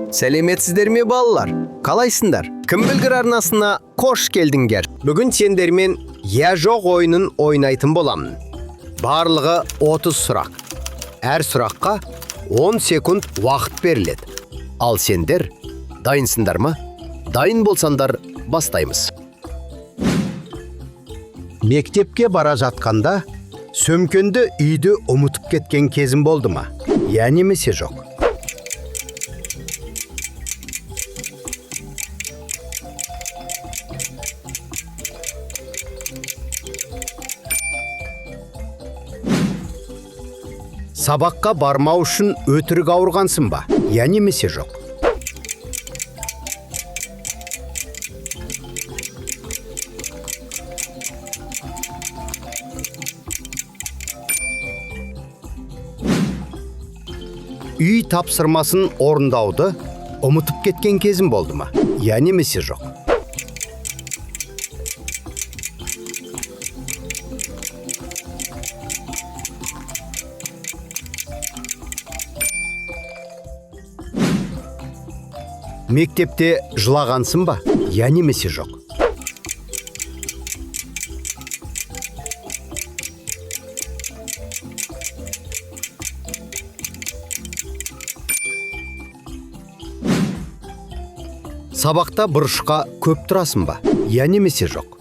Сәлеметсіздер ме балалар? Қалайсыңдар? Кім білгір арнасына қош келдіңдер. Бүгін сендермен я жоқ ойынын ойнайтын боламын. Барлығы 30 сұрақ. Әр сұраққа 10 секунд уақыт беріледі. Ал сендер дайынсыңдар ма? Дайын болсаңдар бастаймыз. Мектепке бара жатқанда сөмкенді үйді ұмытып кеткен кезім болды ма? Я немесе жоқ? Сабаққа бармау үшін өтірік ауырғансың ба? Я немесе жоқ? Үй тапсырмасын орындауды ұмытып кеткен кезім болды ма? Я немесе жоқ? Мектепте жылағансың ба? Я немесе жоқ? Сабақта бұрышқа көп тұрасың ба? Я немесе жоқ?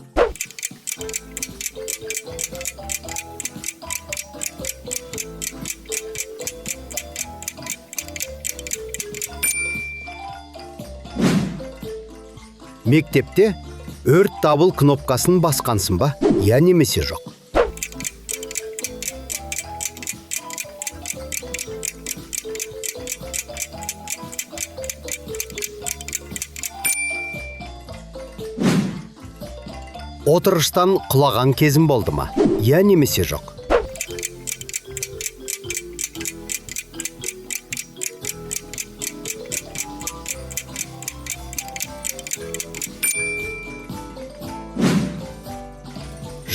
Мектепте өрт дабыл кнопкасын басқансың ба? Я немесе жоқ? Отырыштан құлаған кезім болды ма? Я немесе жоқ?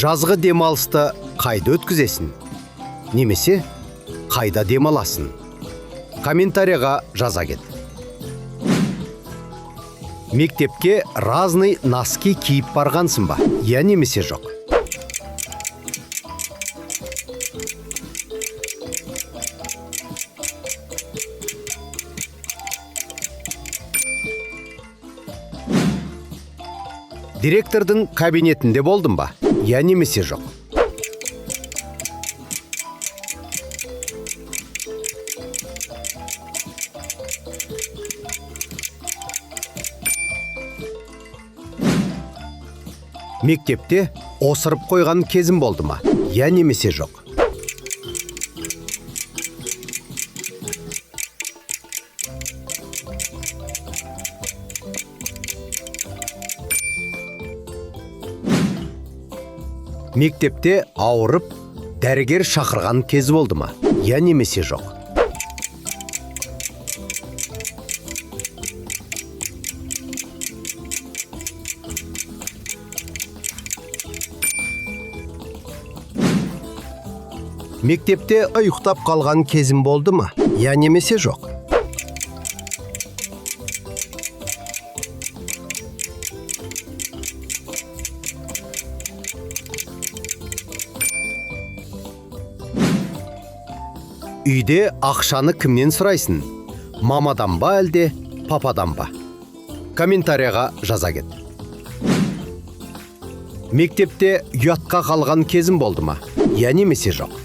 Жазғы демалысты қайда өткізесің? Немесе қайда демаласың? Комментарийға жаза кет. Мектепке разный носки киіп барғансың ба? Я немесе жоқ? Директордың кабинетінде болдың ба? Я немесе жоқ? Мектепте осырып қойған кезім болды ма? Я немесе жоқ? Мектепте ауырып, дәрігер шақырған кез болды ма? Я немесе жоқ? Мектепте ұйықтап қалған кезім болды ма? Я немесе жоқ? Үйде ақшаны кімнен сұрайсың? Мамадан ба әлде пападан ба? Комментарийға жаза кет. Мектепте ұятқа қалған кезім болды ма? Я немесе жоқ?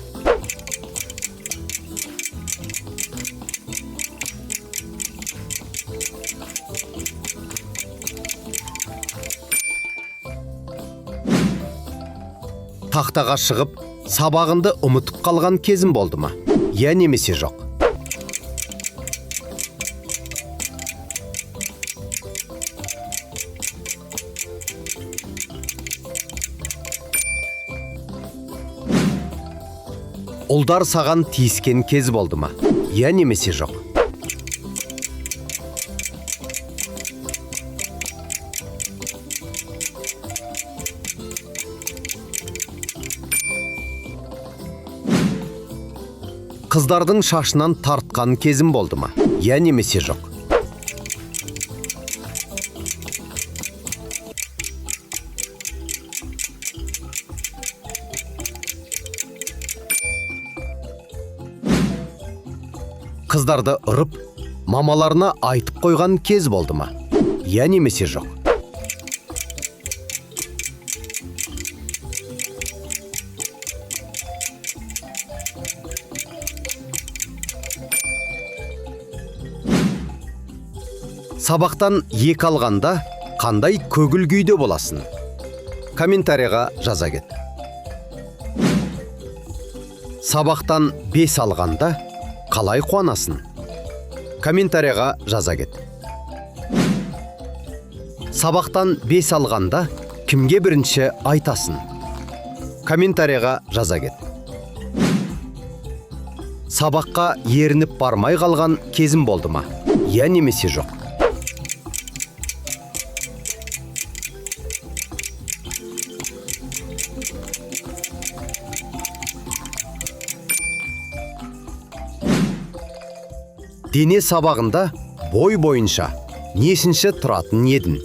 Тақтаға шығып, сабағынды ұмытып қалған кезім болды ма? Я немесе жоқ? Ұлдар саған тиіскен кез болды ма? Я немесе жоқ? Қыздардың шашынан тартқан кезім болды ма? Я немесе жоқ? қыздарды ұрып, мамаларына айтып қойған кез болды ма? Я немесе жоқ? Сабақтан ек алғанда қандай көгіл күйде боласың? Комментарийға жаза кет. Сабақтан 5 алғанда қалай қуанасың? Комментарийға жаза кет. Сабақтан 5 алғанда кімге бірінші айтасың? Комментарийға жаза кет. Сабаққа ерініп бармай қалған кезім болды ма? Я немесе жоқ? Дене сабағында бой бойынша нешінші тұратын едің?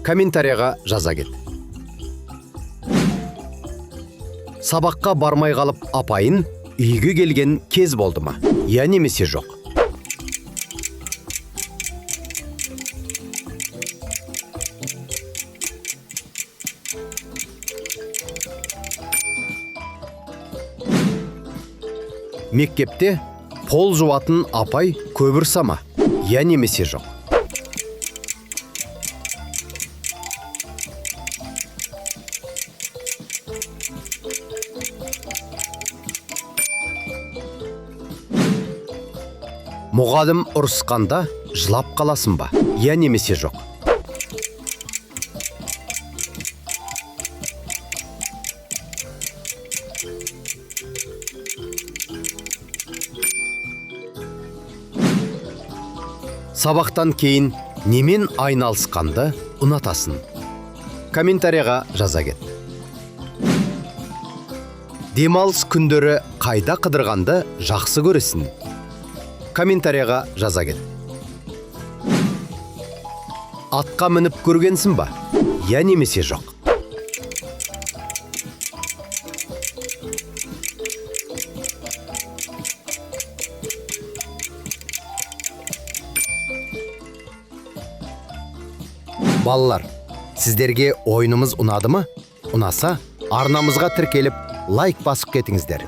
Комментарийға жаза кет. Сабаққа бармай қалып апайын үйге келген кез болды ма? Я немесе жоқ? Мектепте пол жуатын апай көп ұрса ма? Я немесе жоқ? Мұғалім ұрысқанда жылап қаласың ба? Я немесе жоқ? Сабақтан кейін немен айналысқанды ұнатасың? Комментарийға жаза кет. Демалыс күндері қайда қыдырғанды жақсы көресің? Комментарийға жаза кет. Атқа мініп көргенсің ба? Я немесе жоқ? Балалар, сіздерге ойынымыз ұнады ма? Ұнаса, арнамызға тіркеліп, лайк басып кетіңіздер.